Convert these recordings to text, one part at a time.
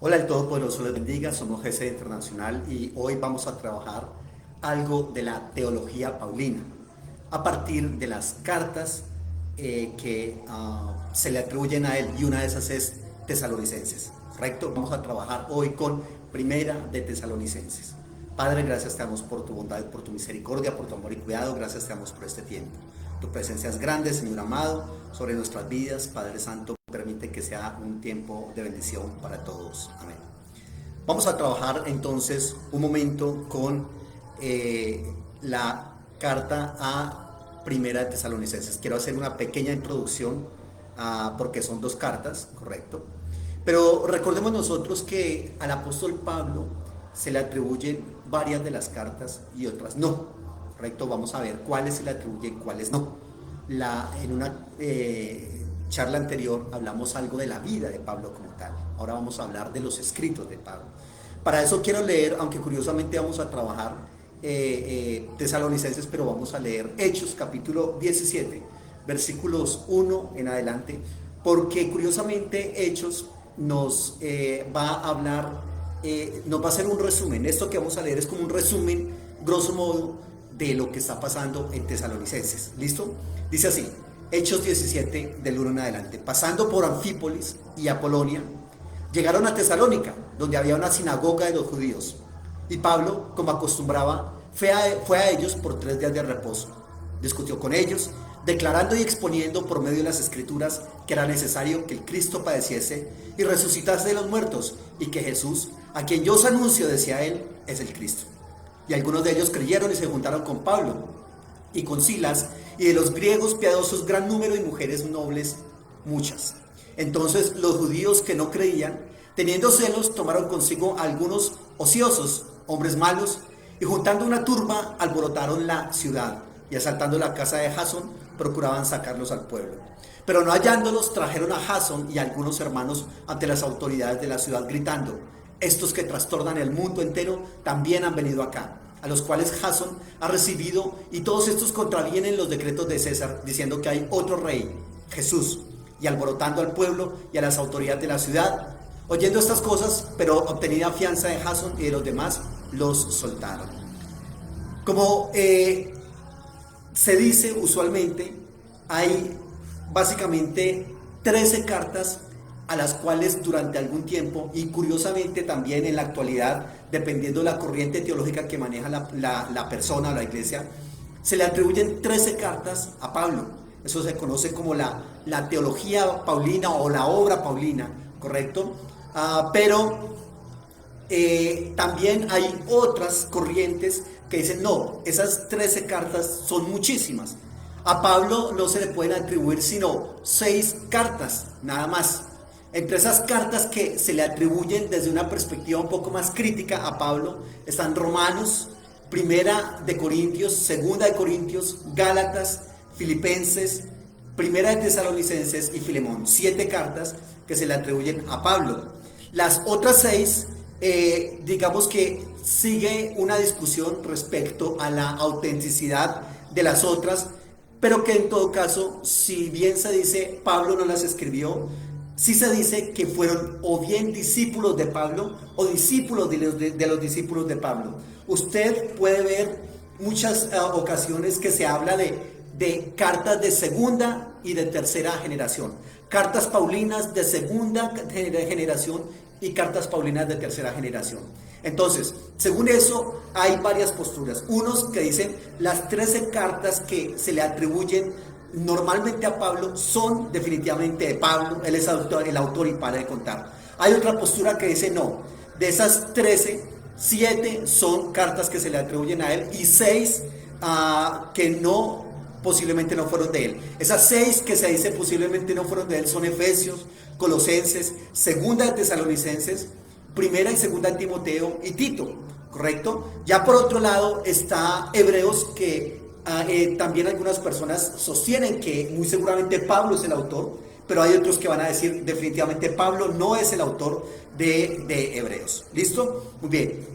Hola, el Todopoderoso les bendiga, somos GC Internacional y hoy vamos a trabajar algo de la teología paulina a partir de las cartas que se le atribuyen a él, y una de esas es Tesalonicenses, ¿correcto? Vamos a trabajar hoy con Primera de Tesalonicenses. Padre, gracias te damos por tu bondad, por tu misericordia, por tu amor y cuidado. Gracias te damos por este tiempo. Tu presencia es grande, Señor amado, sobre nuestras vidas. Padre Santo, permite que sea un tiempo de bendición para todos. Amén. Vamos a trabajar entonces un momento con la carta a Primera de Tesalonicenses. Quiero hacer una pequeña introducción porque son dos cartas, ¿correcto? Pero recordemos nosotros que al apóstol Pablo se le atribuyen varias de las cartas y otras no, ¿correcto? Vamos a ver cuáles se le atribuyen, cuáles no. En una charla anterior hablamos algo de la vida de Pablo como tal. Ahora vamos a hablar de los escritos de Pablo. Para eso quiero leer, aunque curiosamente vamos a trabajar Tesalonicenses, pero vamos a leer Hechos capítulo 17, versículos 1 en adelante, porque curiosamente Hechos nos va a hablar, nos va a hacer un resumen. Esto que vamos a leer es como un resumen, grosso modo, de lo que está pasando en Tesalonicenses. ¿Listo? Dice así, Hechos 17 del 1 en adelante. Pasando por Anfípolis y Apolonia, llegaron a Tesalónica, donde había una sinagoga de los judíos. Y Pablo, como acostumbraba, fue a ellos por 3 días de reposo. Discutió con ellos, declarando y exponiendo por medio de las escrituras que era necesario que el Cristo padeciese y resucitase de los muertos, y que Jesús, a quien yo os anuncio, decía él, es el Cristo. Y algunos de ellos creyeron y se juntaron con Pablo y con Silas, y de los griegos piadosos gran número y mujeres nobles muchas. Entonces los judíos que no creían, teniendo celos, tomaron consigo a algunos ociosos, hombres malos, y juntando una turba alborotaron la ciudad, y asaltando la casa de Jasón, procuraban sacarlos al pueblo. Pero no hallándolos, trajeron a Jasón y a algunos hermanos ante las autoridades de la ciudad, gritando: estos que trastornan el mundo entero también han venido acá, a los cuales Jasón ha recibido, y todos estos contravienen los decretos de César, diciendo que hay otro rey, Jesús. Y alborotando al pueblo y a las autoridades de la ciudad, oyendo estas cosas, pero obtenida fianza de Jasón y de los demás, los soltaron. Como se dice usualmente, hay básicamente 13 cartas a las cuales durante algún tiempo, y curiosamente también en la actualidad, dependiendo de la corriente teológica que maneja la persona o la iglesia, se le atribuyen 13 cartas a Pablo. Eso se conoce como la teología paulina o la obra paulina, ¿correcto? Pero también hay otras corrientes que dicen, no, esas 13 cartas son muchísimas. A Pablo no se le pueden atribuir sino 6 cartas, nada más. Entre esas cartas que se le atribuyen desde una perspectiva un poco más crítica a Pablo están Romanos, Primera de Corintios, Segunda de Corintios, Gálatas, Filipenses, Primera de Tesalonicenses y Filemón. 7 cartas que se le atribuyen a Pablo. Las otras 6, digamos que sigue una discusión respecto a la autenticidad de las otras, pero que en todo caso, si bien se dice Pablo no las escribió, sí se dice que fueron o bien discípulos de Pablo o discípulos de los discípulos de Pablo. Usted puede ver muchas ocasiones que se habla de cartas de segunda y de tercera generación. Cartas paulinas de segunda generación y cartas paulinas de tercera generación. Entonces, según eso, hay varias posturas. Unos que dicen las 13 cartas que se le atribuyen normalmente a Pablo son definitivamente de Pablo, él es el autor y para de contar. Hay otra postura que dice no, de esas 13, 7 son cartas que se le atribuyen a él y 6 que no, posiblemente no fueron de él. Esas 6 que se dice posiblemente no fueron de él son Efesios, Colosenses, Segunda de Tesalonicenses, Primera y Segunda de Timoteo y Tito, ¿correcto? Ya por otro lado está Hebreos, que también algunas personas sostienen que muy seguramente Pablo es el autor, pero hay otros que van a decir definitivamente Pablo no es el autor de Hebreos. ¿Listo? Muy bien.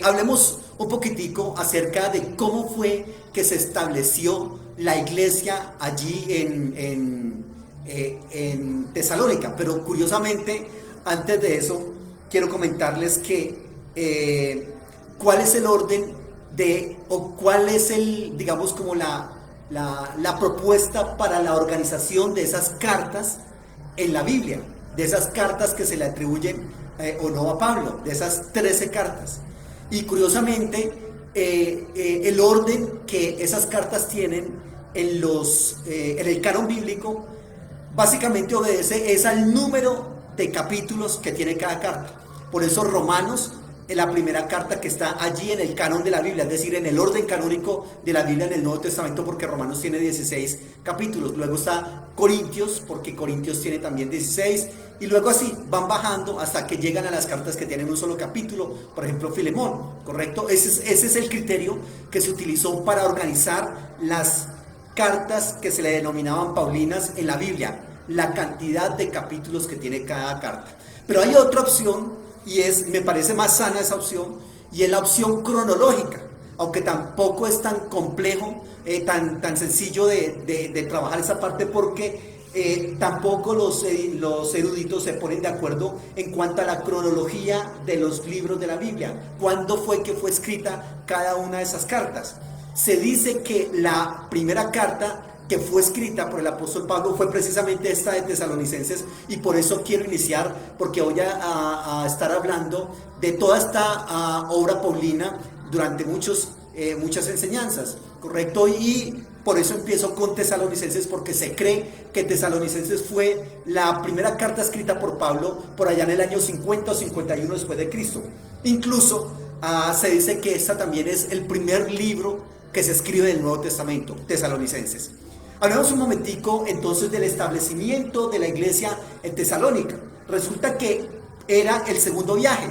Hablemos un poquitico acerca de cómo fue que se estableció la iglesia allí en Tesalónica, pero curiosamente, antes de eso, quiero comentarles que cuál es el orden o cuál es digamos, como la propuesta para la organización de esas cartas en la Biblia, de esas cartas que se le atribuyen o no a Pablo, de esas 13 cartas. Y curiosamente, el orden que esas cartas tienen en el canon bíblico básicamente obedece es al número de capítulos que tiene cada carta. Por eso Romanos es la primera carta que está allí en el canon de la Biblia, es decir, en el orden canónico de la Biblia en el Nuevo Testamento, porque Romanos tiene 16 capítulos. Luego está Corintios, porque Corintios tiene también 16, y luego así van bajando hasta que llegan a las cartas que tienen un solo capítulo, por ejemplo Filemón, ¿correcto? Ese es el criterio que se utilizó para organizar las cartas que se le denominaban paulinas en la Biblia, la cantidad de capítulos que tiene cada carta. Pero hay otra opción, y me parece más sana esa opción, y es la opción cronológica, aunque tampoco es tan complejo, tan sencillo de trabajar esa parte, porque tampoco los eruditos se ponen de acuerdo en cuanto a la cronología de los libros de la Biblia, cuándo fue que fue escrita cada una de esas cartas. Se dice que la primera carta que fue escrita por el apóstol Pablo fue precisamente esta de Tesalonicenses, y por eso quiero iniciar, porque voy a estar hablando de toda esta obra paulina durante muchas enseñanzas, ¿correcto? Y por eso empiezo con Tesalonicenses, porque se cree que Tesalonicenses fue la primera carta escrita por Pablo por allá en el año 50 o 51 después de Cristo. Incluso se dice que esta también es el primer libro que se escribe del Nuevo Testamento, Tesalonicenses. Hablemos un momentico entonces del establecimiento de la iglesia en Tesalónica. Resulta que era el segundo viaje.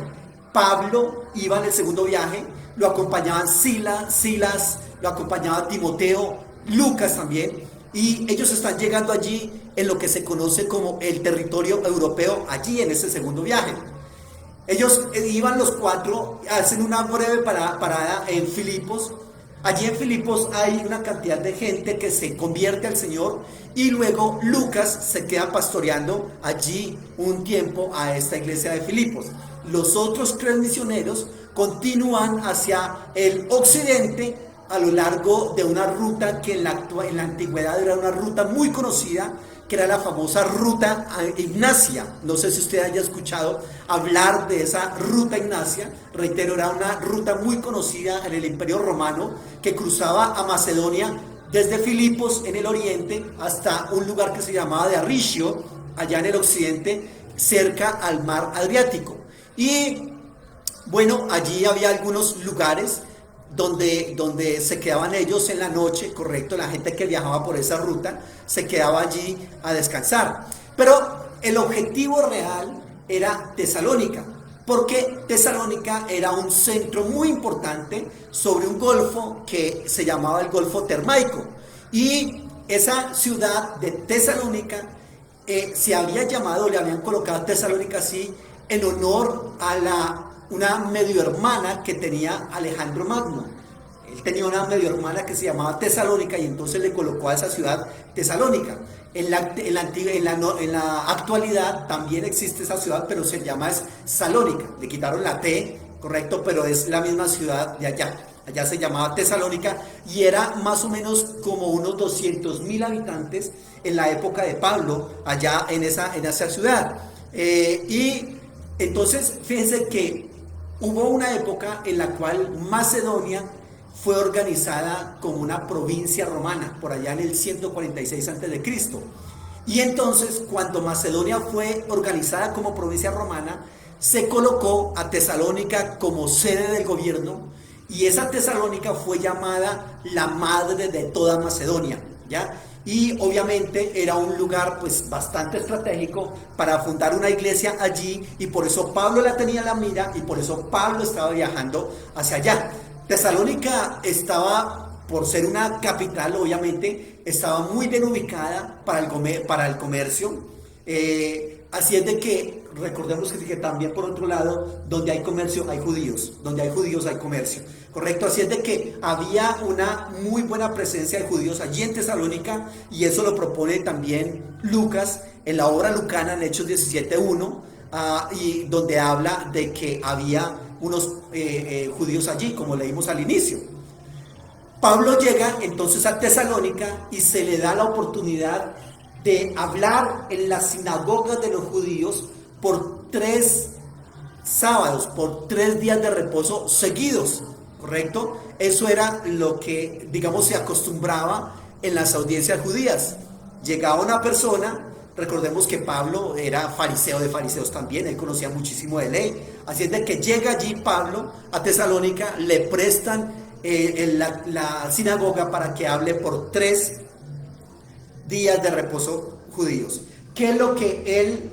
Pablo iba en el segundo viaje, lo acompañaban Silas, lo acompañaba Timoteo, Lucas también, y ellos están llegando allí en lo que se conoce como el territorio europeo, allí en ese segundo viaje. Ellos iban los cuatro, hacen una breve parada en Filipos. Allí en Filipos hay una cantidad de gente que se convierte al Señor, y luego Lucas se queda pastoreando allí un tiempo a esta iglesia de Filipos. Los otros 3 misioneros continúan hacia el occidente a lo largo de una ruta que en la antigüedad era una ruta muy conocida, que era la famosa ruta Ignacia. No sé si usted haya escuchado hablar de esa ruta Ignacia. Reitero, era una ruta muy conocida en el Imperio Romano, que cruzaba a Macedonia desde Filipos en el oriente hasta un lugar que se llamaba de Arrisio, allá en el occidente, cerca al mar Adriático. Y bueno, allí había algunos lugares donde se quedaban ellos en la noche, correcto, la gente que viajaba por esa ruta se quedaba allí a descansar. Pero el objetivo real era Tesalónica, porque Tesalónica era un centro muy importante sobre un golfo que se llamaba el Golfo Termaico, y esa ciudad de Tesalónica se había llamado, le habían colocado Tesalónica así en honor a una medio hermana que tenía Alejandro Magno. Él tenía una medio hermana que se llamaba Tesalónica, y entonces le colocó a esa ciudad Tesalónica. En la actualidad también existe esa ciudad, pero se llama Salónica. Le quitaron la T, correcto, pero es la misma ciudad de allá. Allá se llamaba Tesalónica, y era más o menos como unos 200,000 habitantes en la época de Pablo, allá en esa ciudad. Y entonces fíjense que hubo una época en la cual Macedonia fue organizada como una provincia romana, por allá en el 146 a.C. Y entonces, cuando Macedonia fue organizada como provincia romana, se colocó a Tesalónica como sede del gobierno, y esa Tesalónica fue llamada la madre de toda Macedonia, ¿ya? Y obviamente era un lugar pues bastante estratégico para fundar una iglesia allí, y por eso Pablo la tenía en la mira, y por eso Pablo estaba viajando hacia allá. Tesalónica estaba, por ser una capital, obviamente, estaba muy bien ubicada para el comercio. Así es de que recordemos que también, por otro lado, donde hay comercio hay judíos, donde hay judíos hay comercio, correcto. Así es de que había una muy buena presencia de judíos allí en Tesalónica, y eso lo propone también Lucas en la obra lucana, en Hechos 17:1. y donde habla de que había unos judíos allí, como leímos al inicio. Pablo llega entonces a Tesalónica y se le da la oportunidad de hablar en las sinagogas de los judíos por 3 sábados, por 3 días de reposo seguidos, ¿correcto? Eso era lo que, digamos, se acostumbraba en las audiencias judías. Llegaba una persona, recordemos que Pablo era fariseo de fariseos también, él conocía muchísimo de ley, así es de que llega allí Pablo a Tesalónica, le prestan la sinagoga para que hable por 3 días de reposo judíos. ¿Qué es lo que él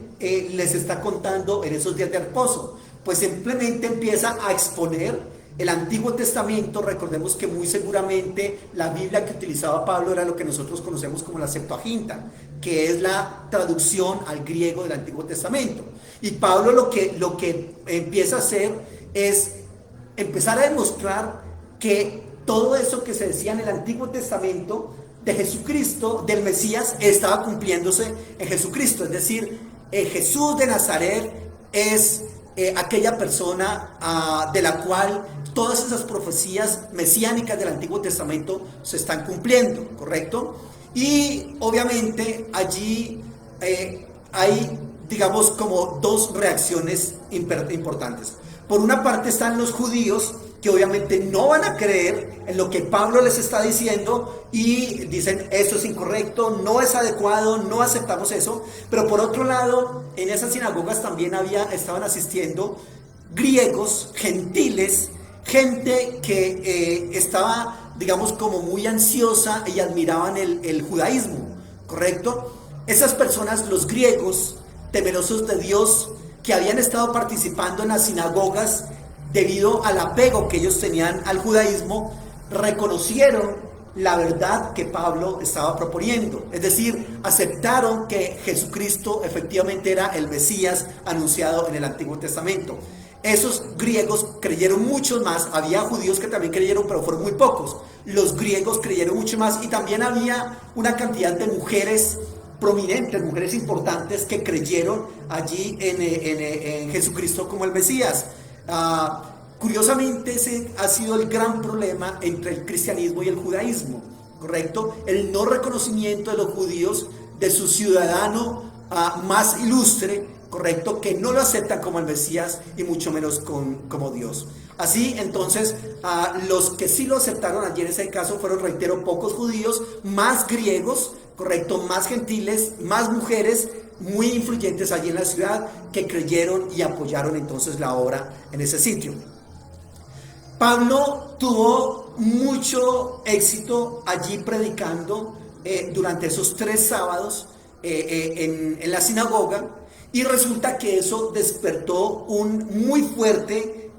les está contando en esos días de reposo? Pues simplemente empieza a exponer el Antiguo Testamento. Recordemos que muy seguramente la Biblia que utilizaba Pablo era lo que nosotros conocemos como la Septuaginta, que es la traducción al griego del Antiguo Testamento. Y Pablo lo que empieza a hacer es empezar a demostrar que todo eso que se decía en el Antiguo Testamento de Jesucristo, del Mesías, estaba cumpliéndose en Jesucristo. Es decir, Jesús de Nazaret es aquella persona de la cual todas esas profecías mesiánicas del Antiguo Testamento se están cumpliendo, ¿correcto? Y obviamente allí hay, digamos, como 2 reacciones importantes. Por una parte están los judíos, que obviamente no van a creer en lo que Pablo les está diciendo y dicen eso es incorrecto, no es adecuado, no aceptamos eso. Pero por otro lado, en esas sinagogas también estaban asistiendo griegos, gentiles, gente que estaba, digamos, como muy ansiosa y admiraban el judaísmo, ¿correcto? Esas personas, los griegos, temerosos de Dios, que habían estado participando en las sinagogas debido al apego que ellos tenían al judaísmo, reconocieron la verdad que Pablo estaba proponiendo. Es decir, aceptaron que Jesucristo efectivamente era el Mesías anunciado en el Antiguo Testamento. Esos griegos creyeron mucho más. Había judíos que también creyeron, pero fueron muy pocos. Los griegos creyeron mucho más y también había una cantidad de mujeres prominentes, mujeres importantes que creyeron allí en Jesucristo como el Mesías. Curiosamente, ese ha sido el gran problema entre el cristianismo y el judaísmo, ¿correcto? El no reconocimiento de los judíos de su ciudadano más ilustre, ¿correcto? Que no lo aceptan como el Mesías y mucho menos como Dios. Así, entonces, los que sí lo aceptaron allí en ese caso fueron, reitero, pocos judíos, más griegos, ¿correcto? Más gentiles, más mujeres muy influyentes allí en la ciudad que creyeron y apoyaron entonces la obra en ese sitio. Pablo tuvo mucho éxito allí predicando durante esos 3 sábados en la sinagoga, y resulta que eso despertó un muy fuerte,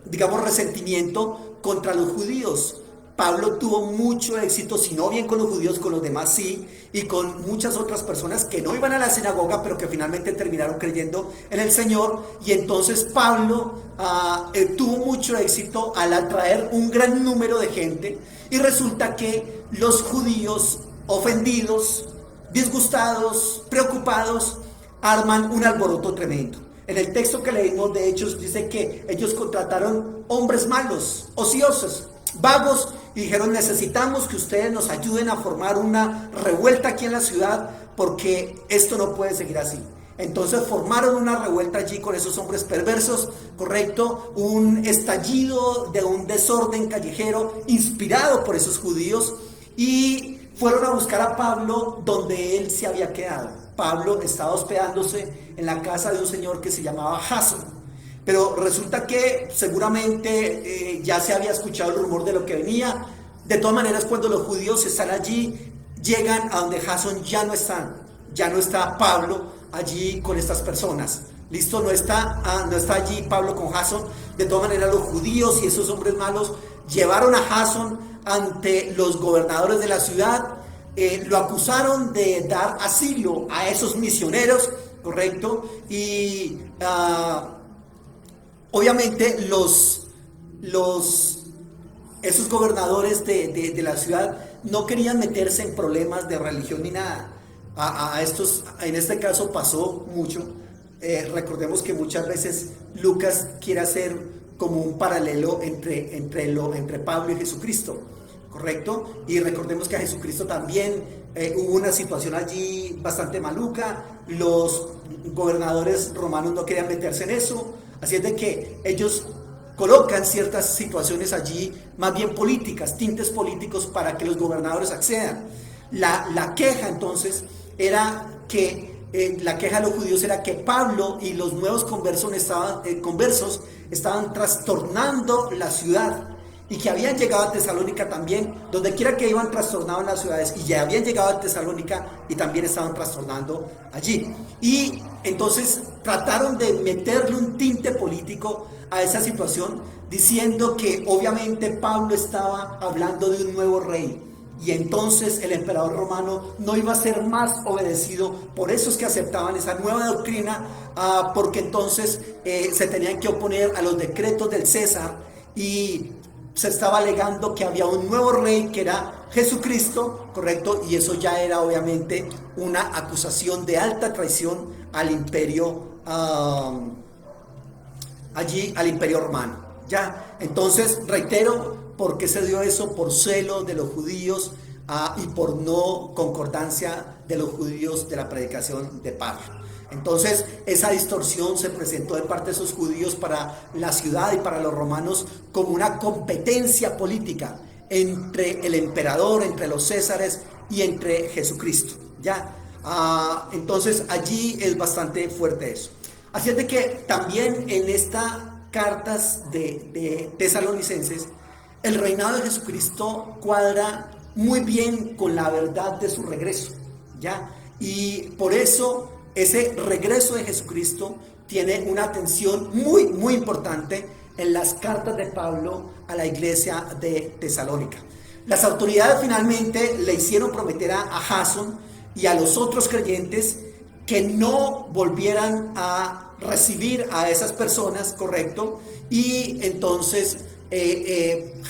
digamos, resentimiento contra los judíos. Pablo tuvo mucho éxito, si no bien con los judíos, con los demás sí, y con muchas otras personas que no iban a la sinagoga, pero que finalmente terminaron creyendo en el Señor. Y entonces Pablo tuvo mucho éxito al atraer un gran número de gente, y resulta que los judíos, ofendidos, disgustados, preocupados, arman un alboroto tremendo. En el texto que leímos de Hechos dice que ellos contrataron hombres malos, ociosos, vagos, y dijeron: necesitamos que ustedes nos ayuden a formar una revuelta aquí en la ciudad, porque esto no puede seguir así. Entonces formaron una revuelta allí con esos hombres perversos, ¿correcto? Un estallido de un desorden callejero inspirado por esos judíos, y fueron a buscar a Pablo donde él se había quedado. Pablo estaba hospedándose en la casa de un señor que se llamaba Jasón. Pero resulta que seguramente ya se había escuchado el rumor de lo que venía. De todas maneras, cuando los judíos están allí, llegan a donde Jasón ya no están. Ya no está Pablo allí con estas personas. Listo, no está allí Pablo con Jasón. De todas maneras, los judíos y esos hombres malos llevaron a Jasón ante los gobernadores de la ciudad. Lo acusaron de dar asilo a esos misioneros, ¿correcto? Y obviamente esos gobernadores de la ciudad no querían meterse en problemas de religión ni nada. En este caso pasó mucho. Recordemos que muchas veces Lucas quiere hacer como un paralelo entre Pablo y Jesucristo, ¿correcto? Y recordemos que a Jesucristo también hubo una situación allí bastante maluca, los gobernadores romanos no querían meterse en eso, así es de que ellos colocan ciertas situaciones allí, más bien políticas, tintes políticos para que los gobernadores accedan. La queja entonces era que la queja de los judíos era que Pablo y los nuevos conversos estaban trastornando la ciudad y que habían llegado a Tesalónica también, donde quiera que iban trastornaban las ciudades y ya habían llegado a Tesalónica y también estaban trastornando allí. Y entonces trataron de meterle un tinte político a esa situación, diciendo que obviamente Pablo estaba hablando de un nuevo rey. Y entonces el emperador romano no iba a ser más obedecido, por eso es que aceptaban esa nueva doctrina, porque entonces se tenían que oponer a los decretos del César y se estaba alegando que había un nuevo rey que era Jesucristo, ¿correcto? Y eso ya era obviamente una acusación de alta traición al imperio, al imperio romano. Ya, entonces reitero, ¿por qué se dio eso? Por celo de los judíos y por no concordancia de los judíos de la predicación de Pablo. Entonces esa distorsión se presentó de parte de esos judíos para la ciudad y para los romanos como una competencia política entre el emperador, entre los césares y entre Jesucristo. ¿Ya? Entonces allí es bastante fuerte eso. Así es de que también en estas cartas de Tesalonicenses, el reinado de Jesucristo cuadra muy bien con la verdad de su regreso, ¿ya? Y por eso ese regreso de Jesucristo tiene una atención muy, muy importante en las cartas de Pablo a la iglesia de Tesalónica. Las autoridades finalmente le hicieron prometer a Jasón y a los otros creyentes que no volvieran a recibir a esas personas, ¿correcto? Y entonces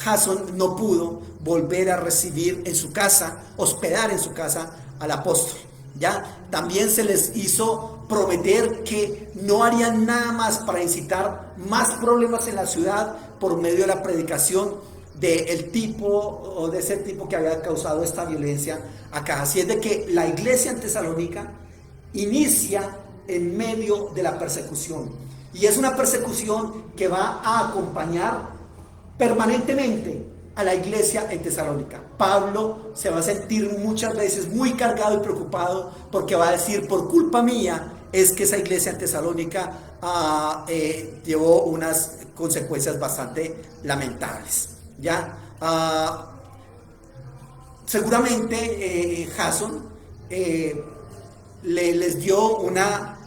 Jasón no pudo volver a recibir en su casa, hospedar en su casa al apóstol. ¿Ya? También se les hizo prometer que no harían nada más para incitar más problemas en la ciudad por medio de la predicación del tipo o de ese tipo que había causado esta violencia acá. Así es de que la iglesia en Tesalónica inicia en medio de la persecución, y es una persecución que va a acompañar permanentemente a la iglesia en Tesalónica. Pablo se va a sentir muchas veces muy cargado y preocupado, porque va a decir: por culpa mía es que esa iglesia en Tesalónica llevó unas consecuencias bastante lamentables. ¿Ya? Seguramente Jasón les dio una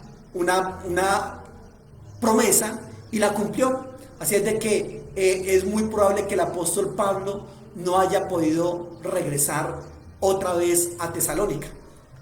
promesa y la cumplió. Así es de que es muy probable que el apóstol Pablo no haya podido regresar otra vez a Tesalónica.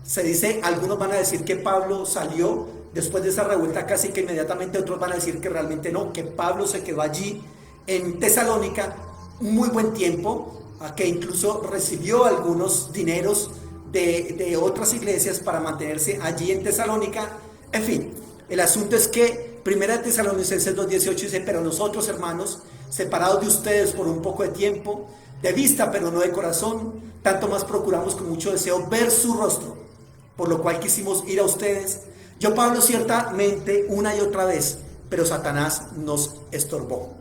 Se dice, algunos van a decir que Pablo salió después de esa revuelta casi que inmediatamente, otros van a decir que realmente no, que Pablo se quedó allí en Tesalónica un muy buen tiempo, que incluso recibió algunos dineros de otras iglesias para mantenerse allí en Tesalónica. En fin, el asunto es que Primera Tesalonicenses 2:18 dice: pero nosotros, hermanos, separados de ustedes por un poco de tiempo, de vista pero no de corazón, tanto más procuramos con mucho deseo ver su rostro, por lo cual quisimos ir a ustedes. Yo, Pablo, ciertamente una y otra vez, pero Satanás nos estorbó.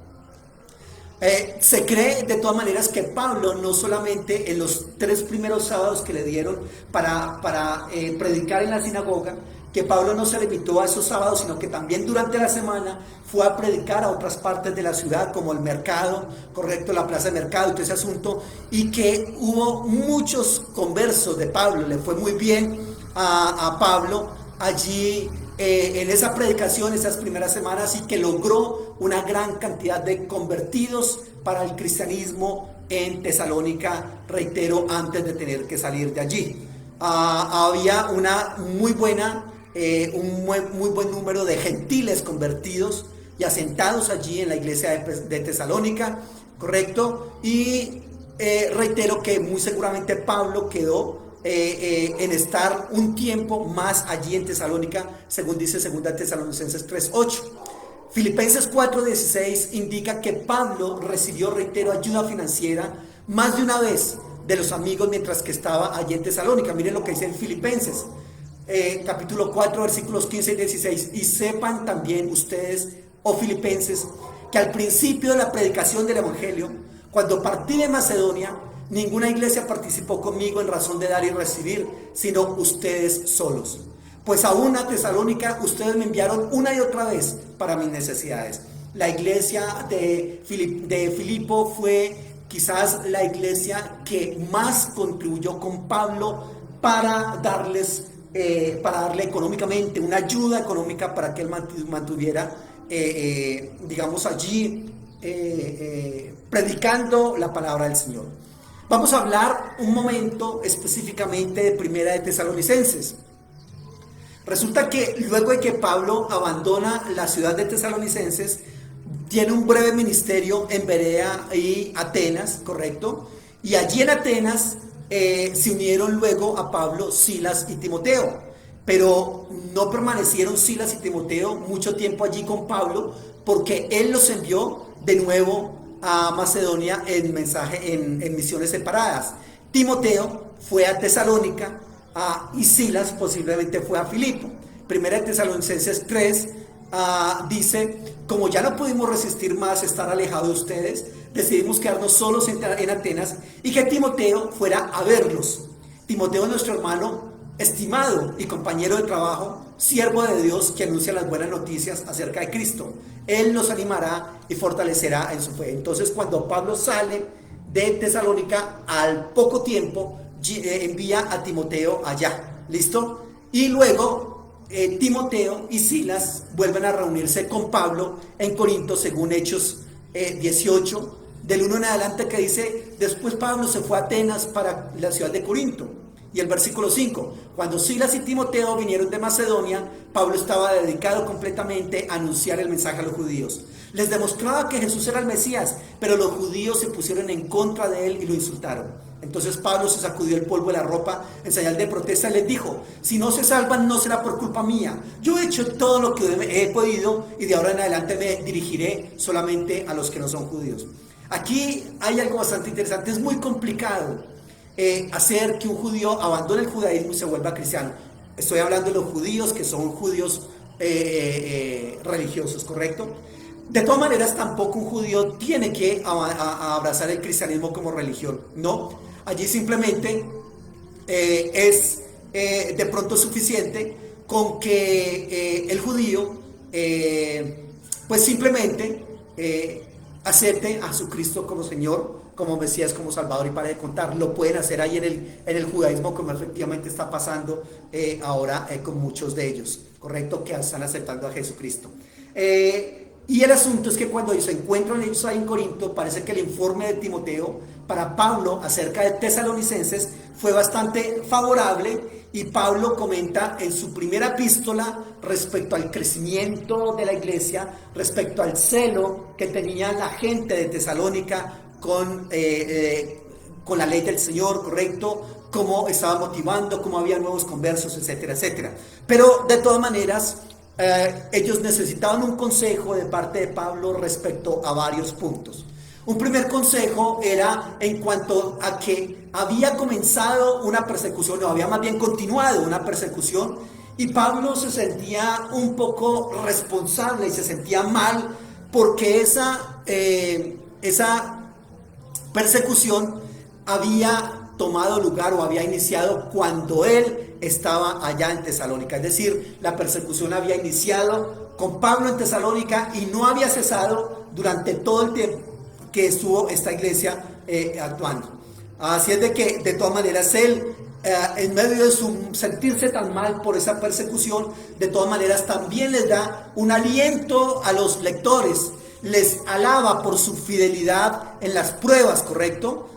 Se cree de todas maneras que Pablo, no solamente en los 3 primeros sábados que le dieron para predicar en la sinagoga, que Pablo no se limitó a esos sábados, sino que también durante la semana fue a predicar a otras partes de la ciudad, como el mercado, correcto, la plaza de mercado y todo ese asunto, y que hubo muchos conversos de Pablo. Le fue muy bien a Pablo allí en esa predicación, esas primeras semanas, y que logró una gran cantidad de convertidos para el cristianismo en Tesalónica, reitero, antes de tener que salir de allí. Había una muy buena, un muy buen número de gentiles convertidos y asentados allí en la iglesia de Tesalónica, correcto, y reitero que muy seguramente Pablo quedó en estar un tiempo más allí en Tesalónica, según dice 2 Tesalonicenses 3:8. Filipenses 4:16 indica que Pablo recibió, reitero, ayuda financiera más de una vez de los amigos mientras que estaba allí en Tesalónica. Miren lo que dice en Filipenses, capítulo 4, versículos 15 y 16. Y sepan también ustedes, oh filipenses, que al principio de la predicación del Evangelio, cuando partí de Macedonia, ninguna iglesia participó conmigo en razón de dar y recibir, sino ustedes solos. Pues aún a Tesalónica ustedes me enviaron una y otra vez para mis necesidades. La iglesia de Filipo fue quizás la iglesia que más contribuyó con Pablo para darle económicamente, una ayuda económica para que él mantuviera, digamos, allí predicando la palabra del Señor. Vamos a hablar un momento específicamente de Primera de Tesalonicenses. Resulta que luego de que Pablo abandona la ciudad de Tesalonicenses, tiene un breve ministerio en Berea y Atenas, ¿correcto? Y allí en Atenas se unieron luego a Pablo Silas y Timoteo, pero no permanecieron Silas y Timoteo mucho tiempo allí con Pablo, porque él los envió de nuevo a Macedonia en misiones separadas. Timoteo fue a Tesalónica, y Silas posiblemente fue a Filipo. Primera de Tesalonicenses 3 dice: como ya no pudimos resistir más estar alejados de ustedes, decidimos quedarnos solos en Atenas y que Timoteo fuera a verlos. Timoteo es nuestro hermano estimado y compañero de trabajo, siervo de Dios que anuncia las buenas noticias acerca de Cristo. Él nos animará y fortalecerá en su fe. Entonces, cuando Pablo sale de Tesalónica, al poco tiempo envía a Timoteo allá, ¿listo? Y luego Timoteo y Silas vuelven a reunirse con Pablo en Corinto, según Hechos 18, del 1 en adelante, que dice: después Pablo se fue a Atenas para la ciudad de Corinto. Y el versículo 5, cuando Silas y Timoteo vinieron de Macedonia, Pablo estaba dedicado completamente a anunciar el mensaje a los judíos. Les demostraba que Jesús era el Mesías, pero los judíos se pusieron en contra de él y lo insultaron. Entonces Pablo se sacudió el polvo de la ropa en señal de protesta y les dijo: si no se salvan, no será por culpa mía. Yo he hecho todo lo que he podido y de ahora en adelante me dirigiré solamente a los que no son judíos. Aquí hay algo bastante interesante. Es muy complicado hacer que un judío abandone el judaísmo y se vuelva cristiano. Estoy hablando de los judíos que son judíos religiosos, ¿correcto? De todas maneras, tampoco un judío tiene que abrazar el cristianismo como religión, ¿no? Allí simplemente es de pronto suficiente con que el judío pues simplemente acepte a Jesucristo como Señor, como Mesías, como Salvador, y para de contar. Lo pueden hacer ahí en el judaísmo, como efectivamente está pasando ahora con muchos de ellos, ¿correcto? Que están aceptando a Jesucristo. Y el asunto es que cuando se encuentran ellos ahí en Corinto, parece que el informe de Timoteo para Pablo acerca de Tesalonicenses fue bastante favorable, y Pablo comenta en su primera epístola respecto al crecimiento de la iglesia, respecto al celo que tenía la gente de Tesalónica con la ley del Señor, ¿correcto? Cómo estaba motivando, cómo había nuevos conversos, etcétera, etcétera. Pero de todas maneras, ellos necesitaban un consejo de parte de Pablo respecto a varios puntos. Un primer consejo era en cuanto a que había comenzado una persecución, o había más bien continuado una persecución, y Pablo se sentía un poco responsable y se sentía mal porque esa persecución había tomado lugar o había iniciado cuando él estaba allá en Tesalónica. Es decir, la persecución había iniciado con Pablo en Tesalónica y no había cesado durante todo el tiempo que estuvo esta iglesia actuando. Así es de que, de todas maneras, él, en medio de su sentirse tan mal por esa persecución, de todas maneras también les da un aliento a los lectores, les alaba por su fidelidad en las pruebas, ¿correcto?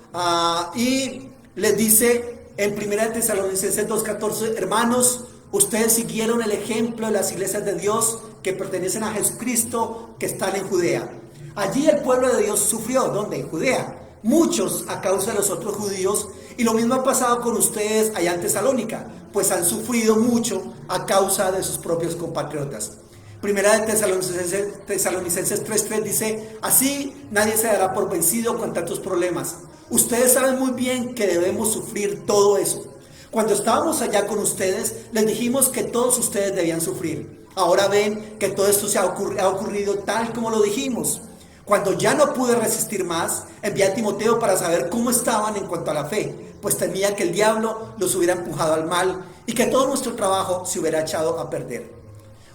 Y les dice en 1 Tesalonicenses 2:14: hermanos, ustedes siguieron el ejemplo de las iglesias de Dios que pertenecen a Jesucristo, que están en Judea. Allí el pueblo de Dios sufrió, ¿dónde? En Judea. Muchos a causa de los otros judíos Y lo mismo ha pasado con ustedes allá en Tesalónica, pues han sufrido mucho a causa de sus propios compatriotas. Primera de Tesalonicenses 3:3 dice: así nadie se dará por vencido con tantos problemas. Ustedes saben muy bien que debemos sufrir todo eso. Cuando estábamos allá con ustedes, les dijimos que todos ustedes debían sufrir. Ahora ven que todo esto ha ocurrido tal como lo dijimos. Cuando ya no pude resistir más, envié a Timoteo para saber cómo estaban en cuanto a la fe, pues temía que el diablo los hubiera empujado al mal y que todo nuestro trabajo se hubiera echado a perder.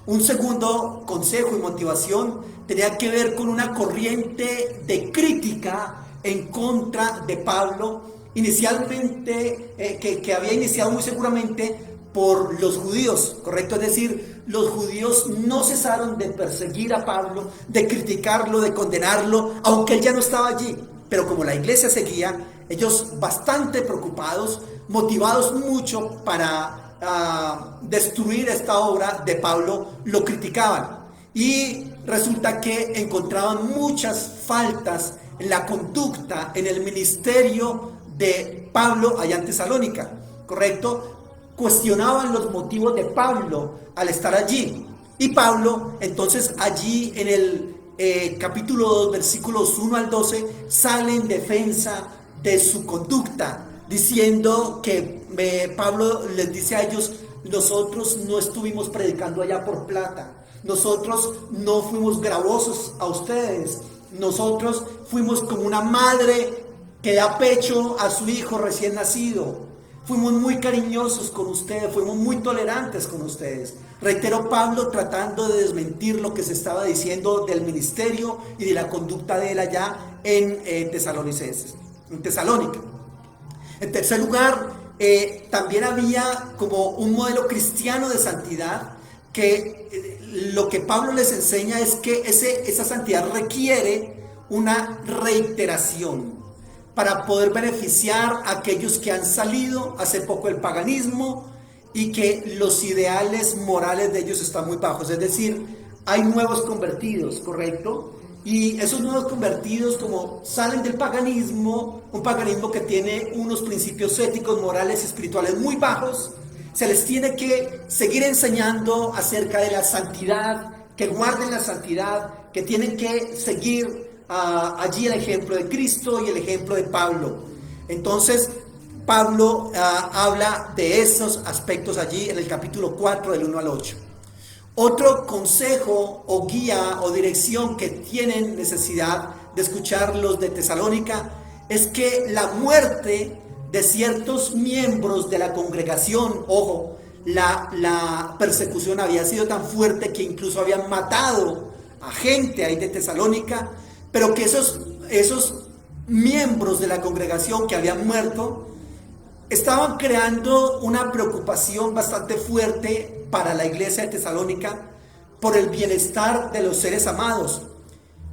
Un segundo consejo y motivación tenía que ver con una corriente de crítica en contra de Pablo, inicialmente, que había iniciado muy seguramente por los judíos, ¿correcto? Es decir, los judíos no cesaron de perseguir a Pablo, de criticarlo, de condenarlo, aunque él ya no estaba allí. Pero como la iglesia seguía, ellos bastante preocupados, motivados mucho para destruir esta obra de Pablo, lo criticaban. Y resulta que encontraban muchas faltas en la conducta, en el ministerio de Pablo allá en Tesalónica, ¿correcto? Cuestionaban los motivos de Pablo al estar allí. Y Pablo, entonces, allí en el capítulo 2, versículos 1 al 12, sale en defensa de su conducta, diciendo que Pablo les dice a ellos: nosotros no estuvimos predicando allá por plata, nosotros no fuimos gravosos a ustedes, nosotros fuimos como una madre que da pecho a su hijo recién nacido. Fuimos muy cariñosos con ustedes, fuimos muy tolerantes con ustedes. Reiteró Pablo, tratando de desmentir lo que se estaba diciendo del ministerio y de la conducta de él allá en Tesalónica. En tercer lugar, también había como un modelo cristiano de santidad, que lo que Pablo les enseña es que esa santidad requiere una reiteración para poder beneficiar a aquellos que han salido hace poco del paganismo y que los ideales morales de ellos están muy bajos. Es decir, hay nuevos convertidos, ¿correcto? Y esos nuevos convertidos, como salen del paganismo, un paganismo que tiene unos principios éticos, morales y espirituales muy bajos, se les tiene que seguir enseñando acerca de la santidad, que guarden la santidad, que tienen que seguir allí el ejemplo de Cristo y el ejemplo de Pablo. Entonces Pablo habla de esos aspectos allí en el capítulo 4 del 1 al 8. Otro consejo o guía o dirección que tienen necesidad de escuchar los de Tesalónica es que la muerte de ciertos miembros de la congregación, ojo, la persecución había sido tan fuerte que incluso habían matado a gente ahí de Tesalónica, pero que esos miembros de la congregación que habían muerto estaban creando una preocupación bastante fuerte para la iglesia de Tesalónica por el bienestar de los seres amados.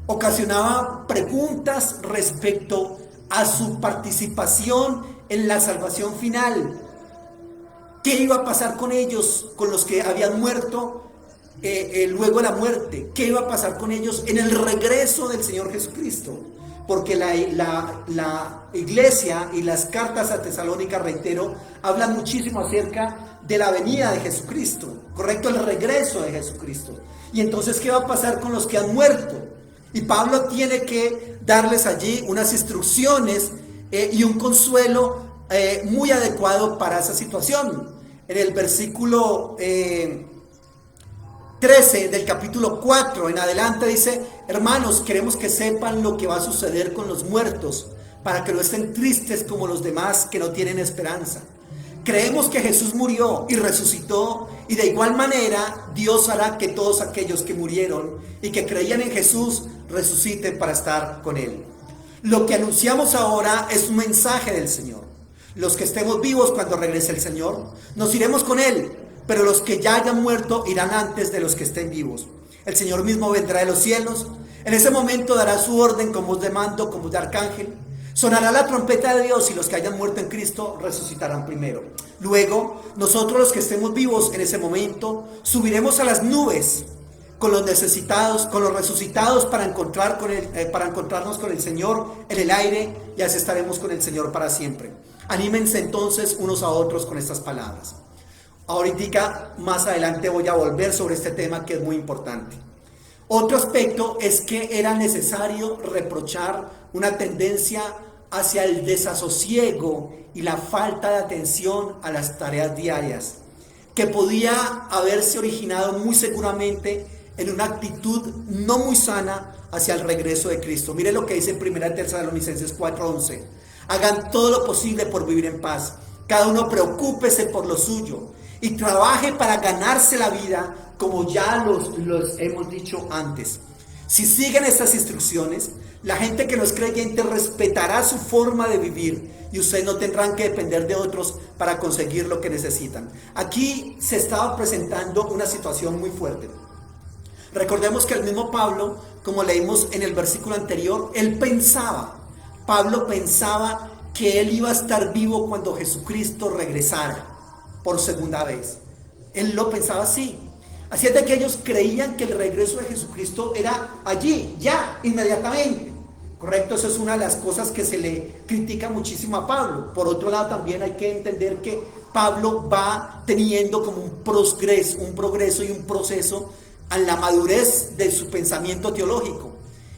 Ocasionaba preguntas respecto a su participación en la salvación final. ¿Qué iba a pasar con ellos, con los que habían muerto luego de la muerte? ¿Qué iba a pasar con ellos en el regreso del Señor Jesucristo? Porque la iglesia y las cartas a Tesalónica, reitero, hablan muchísimo acerca de la venida de Jesucristo, ¿correcto? El regreso de Jesucristo. Y entonces, ¿qué va a pasar con los que han muerto? Y Pablo tiene que darles allí unas instrucciones y un consuelo muy adecuado para esa situación. En el versículo 13 del capítulo 4 en adelante dice: hermanos, queremos que sepan lo que va a suceder con los muertos, para que no estén tristes como los demás que no tienen esperanza. Creemos que Jesús murió y resucitó, y de igual manera Dios hará que todos aquellos que murieron y que creían en Jesús resuciten para estar con Él. Lo que anunciamos ahora es un mensaje del Señor. Los que estemos vivos cuando regrese el Señor, nos iremos con Él, pero los que ya hayan muerto irán antes de los que estén vivos. El Señor mismo vendrá de los cielos. En ese momento dará su orden con voz de mando, con voz de arcángel. Sonará la trompeta de Dios y los que hayan muerto en Cristo resucitarán primero. Luego, nosotros los que estemos vivos en ese momento, subiremos a las nubes con los necesitados, con los resucitados para encontrarnos con el Señor en el aire, y así estaremos con el Señor para siempre. Anímense entonces unos a otros con estas palabras. Ahorita más adelante voy a volver sobre este tema que es muy importante. Otro aspecto es que era necesario reprochar una tendencia hacia el desasosiego y la falta de atención a las tareas diarias, que podía haberse originado muy seguramente en una actitud no muy sana hacia el regreso de Cristo. Mire lo que dice en 1 Tesalonicenses 4:11. Hagan todo lo posible por vivir en paz. Cada uno preocúpese por lo suyo y trabaje para ganarse la vida, como ya los hemos dicho antes. Si siguen estas instrucciones, la gente que no es creyente respetará su forma de vivir y ustedes no tendrán que depender de otros para conseguir lo que necesitan. Aquí se estaba presentando una situación muy fuerte. Recordemos que el mismo Pablo, como leímos en el versículo anterior, Pablo pensaba que él iba a estar vivo cuando Jesucristo regresara por segunda vez. Él lo pensaba así. Así es de que ellos creían que el regreso de Jesucristo era allí, ya, inmediatamente. Correcto, eso es una de las cosas que se le critica muchísimo a Pablo. Por otro lado, también hay que entender que Pablo va teniendo como un progreso y un proceso a la madurez de su pensamiento teológico.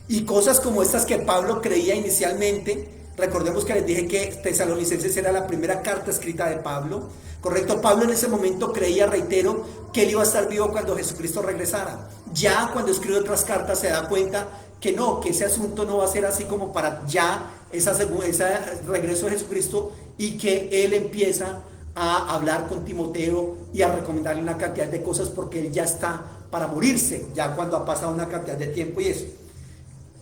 Y cosas como estas que Pablo creía inicialmente, recordemos que les dije que Tesalonicenses era la primera carta escrita de Pablo, correcto. Pablo en ese momento creía, reitero, que él iba a estar vivo cuando Jesucristo regresara. Ya cuando escribe otras cartas se da cuenta que no, que ese asunto no va a ser así como para ya ese regreso de Jesucristo, y que él empieza a hablar con Timoteo y a recomendarle una cantidad de cosas porque él ya está para morirse, ya cuando ha pasado una cantidad de tiempo y eso.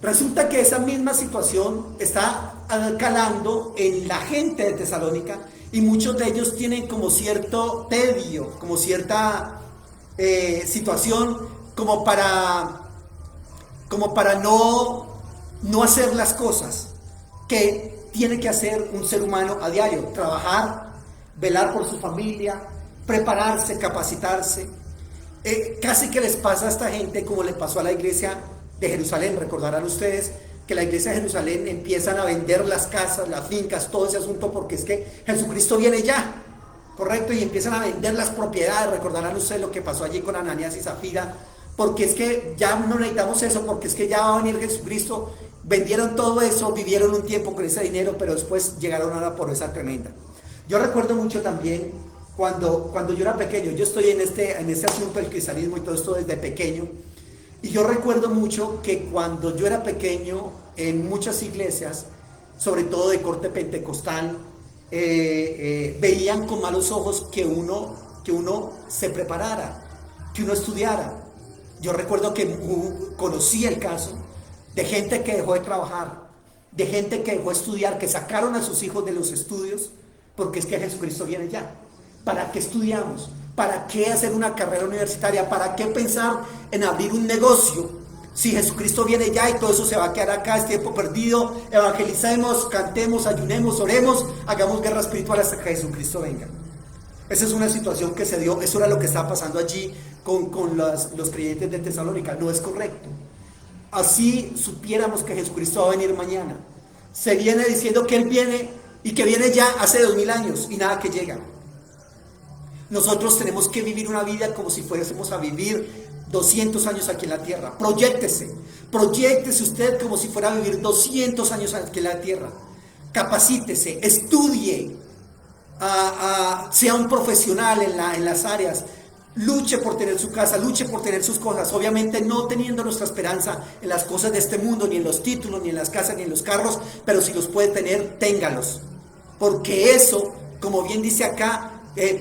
Resulta que esa misma situación está calando en la gente de Tesalónica y muchos de ellos tienen como cierto tedio, como cierta situación como para no hacer las cosas que tiene que hacer un ser humano a diario: trabajar, velar por su familia, prepararse, capacitarse. Casi que les pasa a esta gente como le pasó a la iglesia de Jerusalén. Recordarán ustedes que la iglesia de Jerusalén empiezan a vender las casas, las fincas, todo ese asunto, porque es que Jesucristo viene ya, correcto, y empiezan a vender las propiedades. Recordarán ustedes lo que pasó allí con Ananías y Zafira, porque es que ya no necesitamos eso, porque es que ya va a venir Jesucristo. Vendieron todo eso, vivieron un tiempo con ese dinero, pero después llegaron a la pobreza tremenda. Yo recuerdo mucho también cuando yo era pequeño. Yo estoy en este asunto del cristianismo y todo esto desde pequeño. Y yo recuerdo mucho que cuando yo era pequeño, en muchas iglesias, sobre todo de corte pentecostal, veían con malos ojos que uno se preparara, que uno estudiara. Yo recuerdo que conocí el caso de gente que dejó de trabajar, de gente que dejó de estudiar, que sacaron a sus hijos de los estudios, porque es que Jesucristo viene ya. ¿Para qué estudiamos? ¿Para qué hacer una carrera universitaria? ¿Para qué pensar en abrir un negocio? Si Jesucristo viene ya y todo eso se va a quedar acá, es tiempo perdido. Evangelicemos, cantemos, ayunemos, oremos, hagamos guerra espiritual hasta que Jesucristo venga. Esa es una situación que se dio. Eso era lo que estaba pasando allí con los creyentes de Tesalónica. No es correcto. Así supiéramos que Jesucristo va a venir mañana. Se viene diciendo que Él viene y que viene ya hace 2000 años y nada que llega. Nosotros tenemos que vivir una vida como si fuésemos a vivir 200 años aquí en la tierra. Proyéctese usted como si fuera a vivir 200 años aquí en la tierra. Capacítese, estudie, sea un profesional en las áreas. Luche por tener su casa, luche por tener sus cosas. Obviamente no teniendo nuestra esperanza en las cosas de este mundo, ni en los títulos, ni en las casas, ni en los carros, pero si los puede tener, téngalos. Porque eso, como bien dice acá,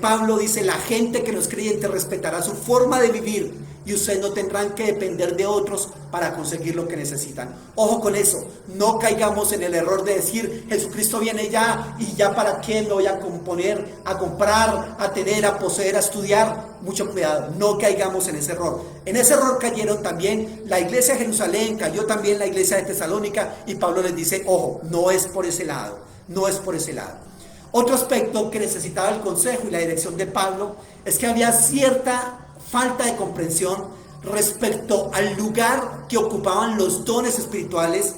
Pablo dice: la gente que no es creyente respetará su forma de vivir y ustedes no tendrán que depender de otros para conseguir lo que necesitan. Ojo con eso, no caigamos en el error de decir: Jesucristo viene ya y ya para qué me voy a componer, a comprar, a tener, a poseer, a estudiar. Mucho cuidado, no caigamos en ese error. En ese error cayeron también la iglesia de Jerusalén, cayó también la iglesia de Tesalónica, y Pablo les dice: ojo, no es por ese lado, no es por ese lado. Otro aspecto que necesitaba el consejo y la dirección de Pablo es que había cierta falta de comprensión respecto al lugar que ocupaban los dones espirituales,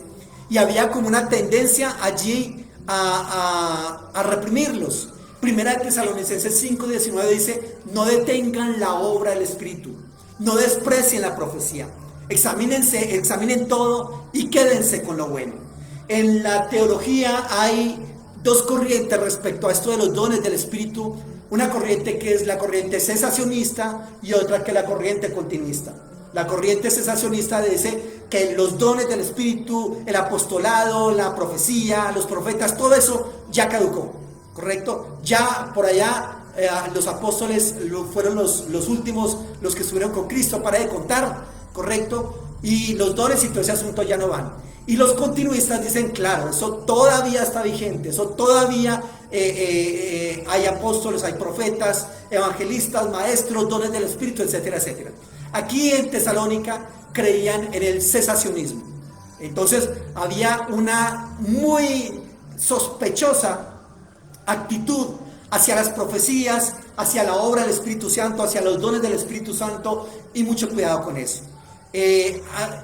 y había como una tendencia allí a reprimirlos. Primera de Tesalonicenses 5:19 dice: no detengan la obra del Espíritu, no desprecien la profecía, examinen todo y quédense con lo bueno. En la teología hay dos corrientes respecto a esto de los dones del Espíritu. Una corriente que es la corriente cesacionista y otra que es la corriente continuista. La corriente cesacionista dice que los dones del Espíritu, el apostolado, la profecía, los profetas, todo eso ya caducó, ¿correcto? Ya por allá los apóstoles fueron los últimos, los que estuvieron con Cristo, para de contar, ¿correcto? Y los dones y todo ese asunto ya no van. Y los continuistas dicen, claro, eso todavía está vigente, eso todavía hay apóstoles, hay profetas, evangelistas, maestros, dones del Espíritu, etcétera, etcétera. Aquí en Tesalónica creían en el cesacionismo. Entonces había una muy sospechosa actitud hacia las profecías, hacia la obra del Espíritu Santo, hacia los dones del Espíritu Santo, y mucho cuidado con eso.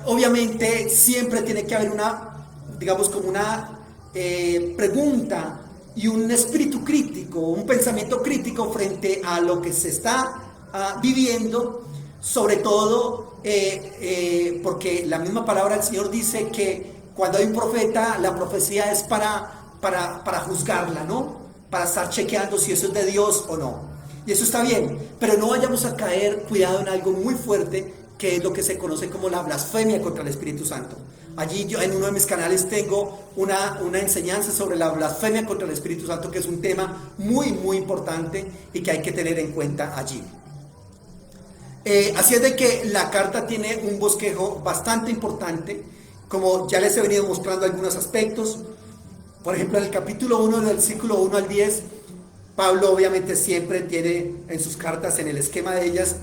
Obviamente siempre tiene que haber una, digamos, como una pregunta y un espíritu crítico, un pensamiento crítico frente a lo que se está viviendo, sobre todo porque la misma palabra del Señor dice que cuando hay un profeta, la profecía es para juzgarla, ¿no? Para estar chequeando si eso es de Dios o no. Y eso está bien, pero no vayamos a caer, cuidado, en algo muy fuerte, que es lo que se conoce como la blasfemia contra el Espíritu Santo. Allí yo en uno de mis canales tengo una enseñanza sobre la blasfemia contra el Espíritu Santo, que es un tema muy, muy importante y que hay que tener en cuenta allí. Así es de que la carta tiene un bosquejo bastante importante, como ya les he venido mostrando algunos aspectos. Por ejemplo, en el capítulo 1, del versículo 1 al 10, Pablo obviamente siempre tiene en sus cartas, en el esquema de ellas,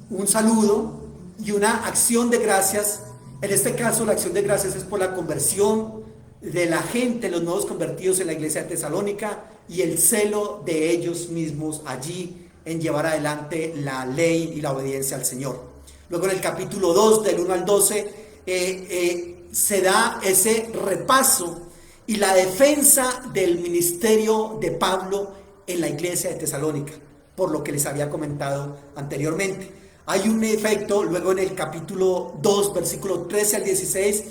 un saludo y una acción de gracias. En este caso, la acción de gracias es por la conversión de la gente, los nuevos convertidos en la iglesia de Tesalónica, y el celo de ellos mismos allí en llevar adelante la ley y la obediencia al Señor. Luego en el capítulo 2, del 1 al 12, se da ese repaso y la defensa del ministerio de Pablo en la iglesia de Tesalónica, por lo que les había comentado anteriormente. Hay un efecto, luego en el capítulo 2, versículo 13 al 16,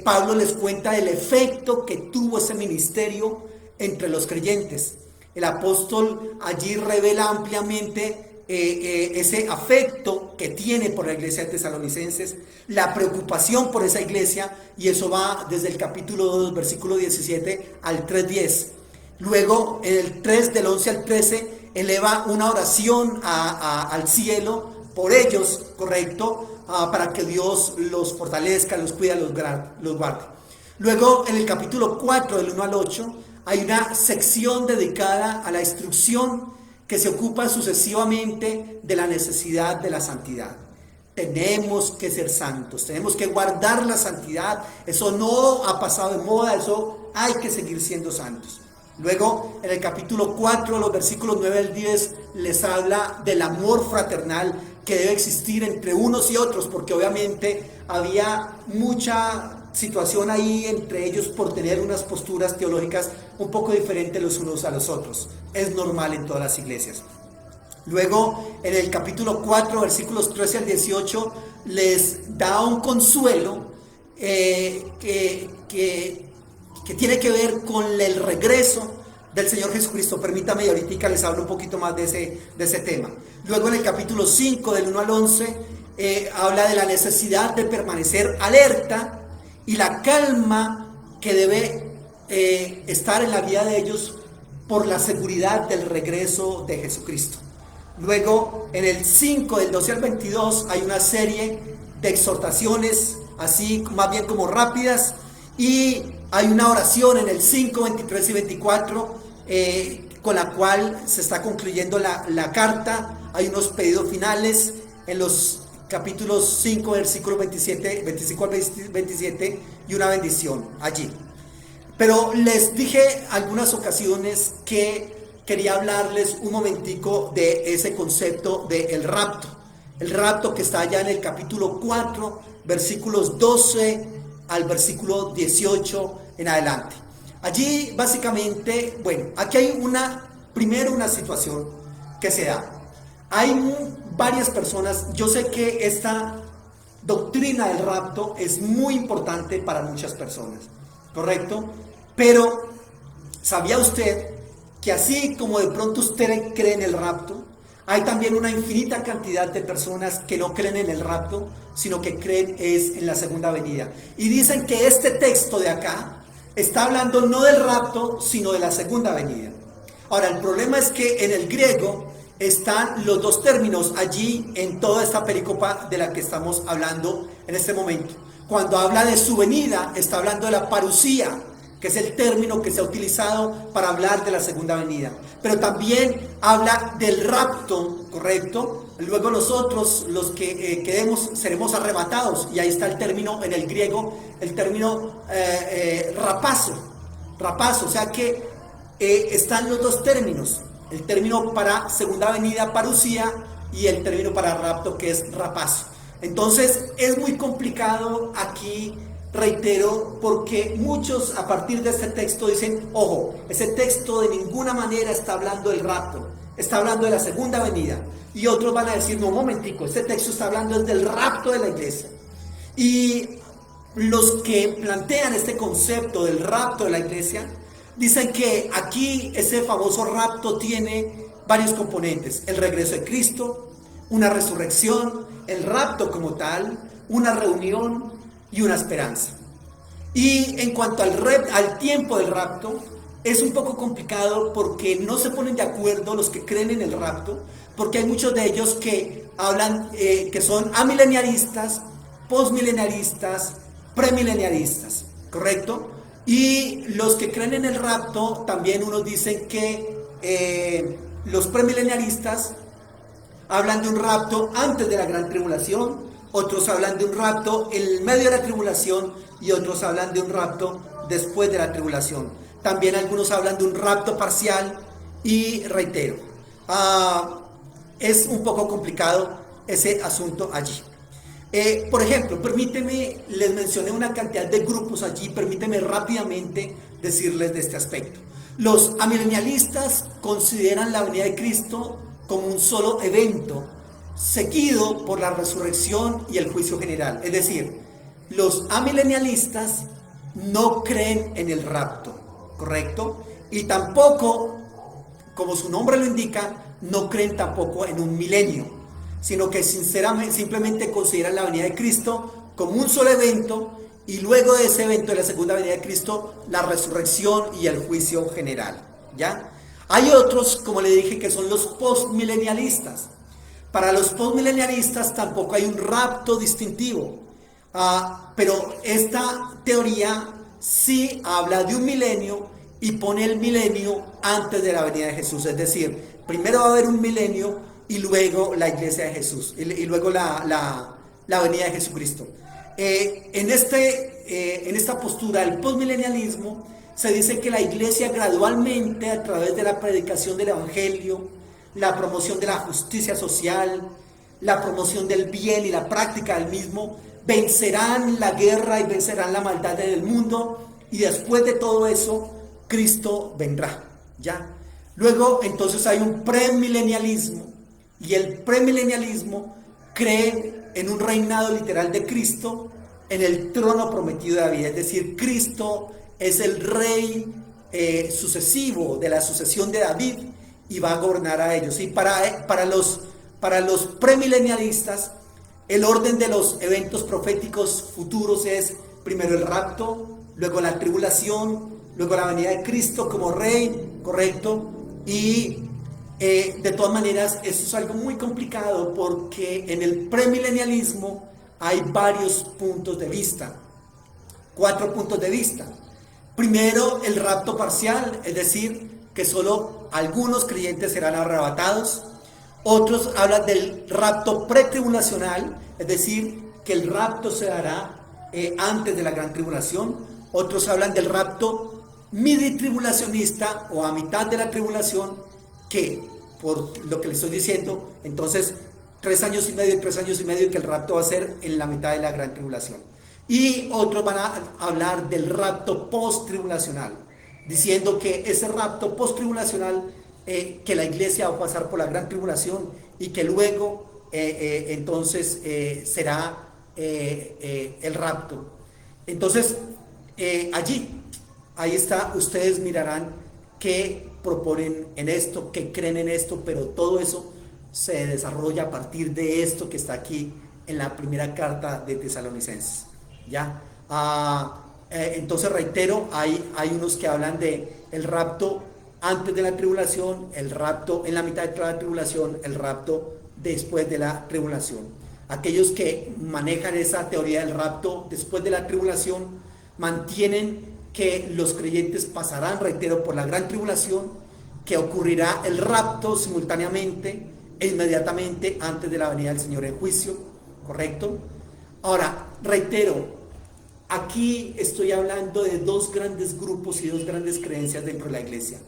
Pablo les cuenta el efecto que tuvo ese ministerio entre los creyentes. El apóstol allí revela ampliamente ese afecto que tiene por la iglesia de Tesalonicenses, la preocupación por esa iglesia, y eso va desde el capítulo 2, versículo 17 al 3:10. Luego, en el 3, del 11 al 13, eleva una oración al cielo por ellos, correcto, para que Dios los fortalezca, los cuida, los guarde. Luego, en el capítulo 4, del 1 al 8, hay una sección dedicada a la instrucción que se ocupa sucesivamente de la necesidad de la santidad. Tenemos que ser santos, tenemos que guardar la santidad. Eso no ha pasado de moda, eso hay que seguir siendo santos. Luego, en el capítulo 4, los versículos 9 al 10, les habla del amor fraternal que debe existir entre unos y otros, porque obviamente había mucha situación ahí entre ellos por tener unas posturas teológicas un poco diferentes los unos a los otros. Es normal en todas las iglesias. Luego, en el capítulo 4, versículos 13 al 18, les da un consuelo que tiene que ver con el regreso del Señor Jesucristo. Permítame, y ahorita les hablo un poquito más de ese tema. Luego, en el capítulo 5, del 1 al 11, habla de la necesidad de permanecer alerta y la calma que debe estar en la vida de ellos por la seguridad del regreso de Jesucristo. Luego, en el 5, del 12 al 22, hay una serie de exhortaciones, así más bien como rápidas, y hay una oración en el 5, 23 y 24, con la cual se está concluyendo la carta. Hay unos pedidos finales en los capítulos 5, versículos 25 al 27, y una bendición allí. Pero les dije algunas ocasiones que quería hablarles un momentico de ese concepto del rapto. El rapto que está allá en el capítulo 4, versículos 12 al versículo 18 en adelante. Allí básicamente, bueno, aquí hay primero una situación que se da. Hay varias personas, yo sé que esta doctrina del rapto es muy importante para muchas personas, ¿correcto? Pero, ¿sabía usted que así como de pronto usted cree en el rapto, hay también una infinita cantidad de personas que no creen en el rapto, sino que creen es en la segunda venida? Y dicen que este texto de acá está hablando no del rapto, sino de la segunda venida. Ahora, el problema es que en el griego están los dos términos allí en toda esta pericopa de la que estamos hablando en este momento. Cuando habla de su venida, está hablando de la parusía, que es el término que se ha utilizado para hablar de la segunda venida. Pero también habla del rapto, ¿correcto? Luego nosotros, los que quedemos, seremos arrebatados. Y ahí está el término en el griego, el término rapazo. Rapazo, o sea que están los dos términos. El término para segunda venida, parusía, y el término para rapto, que es rapazo. Entonces es muy complicado aquí, reitero, porque muchos a partir de este texto dicen, ojo, ese texto de ninguna manera está hablando del rapto, está hablando de la segunda venida. Y otros van a decir, no, un momentico, este texto está hablando del rapto de la iglesia. Y los que plantean este concepto del rapto de la iglesia dicen que aquí ese famoso rapto tiene varios componentes: el regreso de Cristo, una resurrección, el rapto como tal, una reunión y una esperanza. Y en cuanto al tiempo del rapto, es un poco complicado porque no se ponen de acuerdo los que creen en el rapto, porque hay muchos de ellos que hablan, que son amilenialistas, postmilenialistas, premilenialistas, ¿correcto? Y los que creen en el rapto, también unos dicen que los premilenialistas hablan de un rapto antes de la gran tribulación, otros hablan de un rapto en medio de la tribulación y otros hablan de un rapto después de la tribulación. También algunos hablan de un rapto parcial y reitero, es un poco complicado ese asunto allí. Por ejemplo, permíteme, les mencioné una cantidad de grupos allí, permíteme rápidamente decirles de este aspecto. Los amilenialistas consideran la venida de Cristo como un solo evento, seguido por la resurrección y el juicio general. Es decir, los amilenialistas no creen en el rapto, ¿correcto? Y tampoco, como su nombre lo indica, no creen tampoco en un milenio, sino que sinceramente simplemente consideran la venida de Cristo como un solo evento, y luego de ese evento de la segunda venida de Cristo, la resurrección y el juicio general, ¿ya? Hay otros, como le dije, que son los postmilenialistas. Para los postmilenialistas tampoco hay un rapto distintivo, pero esta teoría sí habla de un milenio y pone el milenio antes de la venida de Jesús. Es decir, primero va a haber un milenio y luego la iglesia de Jesús, y luego la venida de Jesucristo. En esta postura, el postmilenialismo, se dice que la iglesia gradualmente, a través de la predicación del evangelio, la promoción de la justicia social, la promoción del bien y la práctica del mismo, vencerán la guerra y vencerán la maldad del mundo, y después de todo eso, Cristo vendrá, ¿ya? Luego, entonces hay un premilenialismo, y el premilenialismo cree en un reinado literal de Cristo en el trono prometido de David. Es decir, Cristo es el rey sucesivo de la sucesión de David y va a gobernar a ellos. Y para los premilenialistas, el orden de los eventos proféticos futuros es primero el rapto, luego la tribulación, luego la venida de Cristo como rey, ¿correcto? Y de todas maneras, eso es algo muy complicado porque en el premilenialismo hay varios puntos de vista, 4 puntos de vista. Primero, el rapto parcial, es decir, que solo algunos creyentes serán arrebatados. Otros hablan del rapto pretribulacional, es decir, que el rapto se dará antes de la gran tribulación. Otros hablan del rapto midi-tribulacionista o a mitad de la tribulación, que por lo que les estoy diciendo, entonces 3 años y medio y 3 años y medio, y que el rapto va a ser en la mitad de la gran tribulación. Y otros van a hablar del rapto post-tribulacional, diciendo que ese rapto post-tribulacional, que la iglesia va a pasar por la gran tribulación y que luego entonces será el rapto. Entonces, ahí está, ustedes mirarán qué proponen en esto, qué creen en esto, pero todo eso se desarrolla a partir de esto que está aquí en la primera carta de Tesalonicenses. ¿Ya? Entonces reitero, hay unos que hablan de el rapto antes de la tribulación, el rapto en la mitad de la tribulación, el rapto después de la tribulación. Aquellos que manejan esa teoría del rapto después de la tribulación mantienen que los creyentes pasarán, reitero, por la gran tribulación, que ocurrirá el rapto simultáneamente e inmediatamente antes de la venida del Señor en juicio, ¿correcto? Ahora, reitero, aquí estoy hablando de dos grandes grupos y dos grandes creencias dentro de la iglesia.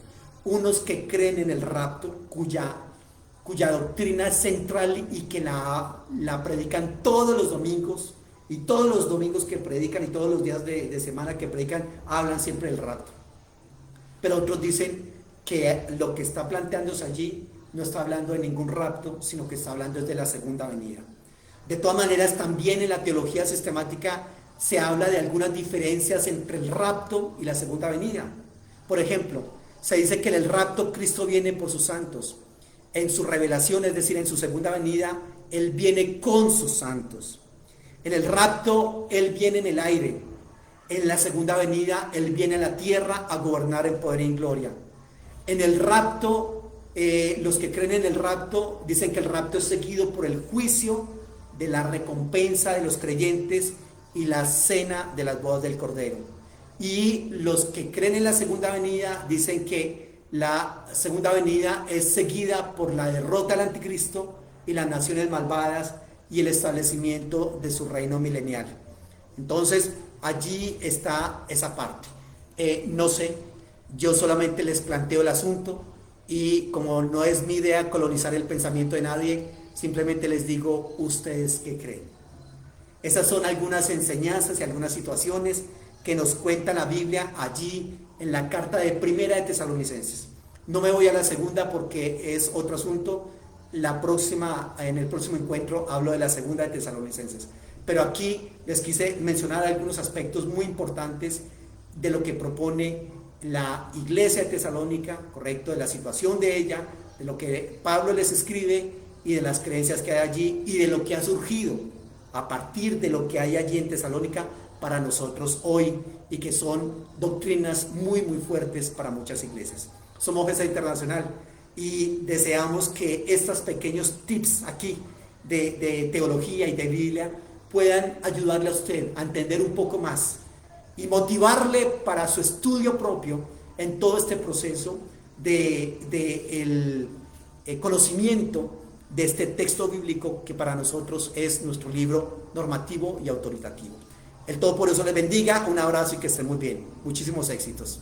Unos que creen en el rapto, cuya doctrina es central y que la predican todos los domingos, y todos los domingos que predican y todos los días de semana que predican hablan siempre del rapto. Pero otros dicen que lo que está planteándose allí no está hablando de ningún rapto, sino que está hablando de la segunda venida. De todas maneras, también en la teología sistemática se habla de algunas diferencias entre el rapto y la segunda venida. Por ejemplo, se dice que en el rapto Cristo viene por sus santos. En su revelación, es decir, en su segunda venida, Él viene con sus santos. En el rapto, Él viene en el aire. En la segunda venida, Él viene a la tierra a gobernar en poder y en gloria. En el rapto, los que creen en el rapto dicen que el rapto es seguido por el juicio de la recompensa de los creyentes y la cena de las bodas del Cordero. Y los que creen en la segunda venida dicen que la segunda venida es seguida por la derrota del anticristo y las naciones malvadas y el establecimiento de su reino milenial. Entonces, allí está esa parte. No sé, yo solamente les planteo el asunto y como no es mi idea colonizar el pensamiento de nadie, simplemente les digo, ¿ustedes qué creen? Esas son algunas enseñanzas y algunas situaciones que nos cuenta la Biblia allí en la carta de primera de Tesalonicenses. No me voy a la segunda porque es otro asunto. En el próximo encuentro hablo de la segunda de Tesalonicenses. Pero aquí les quise mencionar algunos aspectos muy importantes de lo que propone la iglesia de Tesalónica, correcto, de la situación de ella, de lo que Pablo les escribe y de las creencias que hay allí y de lo que ha surgido a partir de lo que hay allí en Tesalónica para nosotros hoy y que son doctrinas muy muy fuertes para muchas iglesias. Somos GESA Internacional y deseamos que estos pequeños tips aquí de teología y de Biblia puedan ayudarle a usted a entender un poco más y motivarle para su estudio propio en todo este proceso de conocimiento de este texto bíblico que para nosotros es nuestro libro normativo y autoritativo. El Todopoderoso les bendiga, un abrazo y que estén muy bien. Muchísimos éxitos.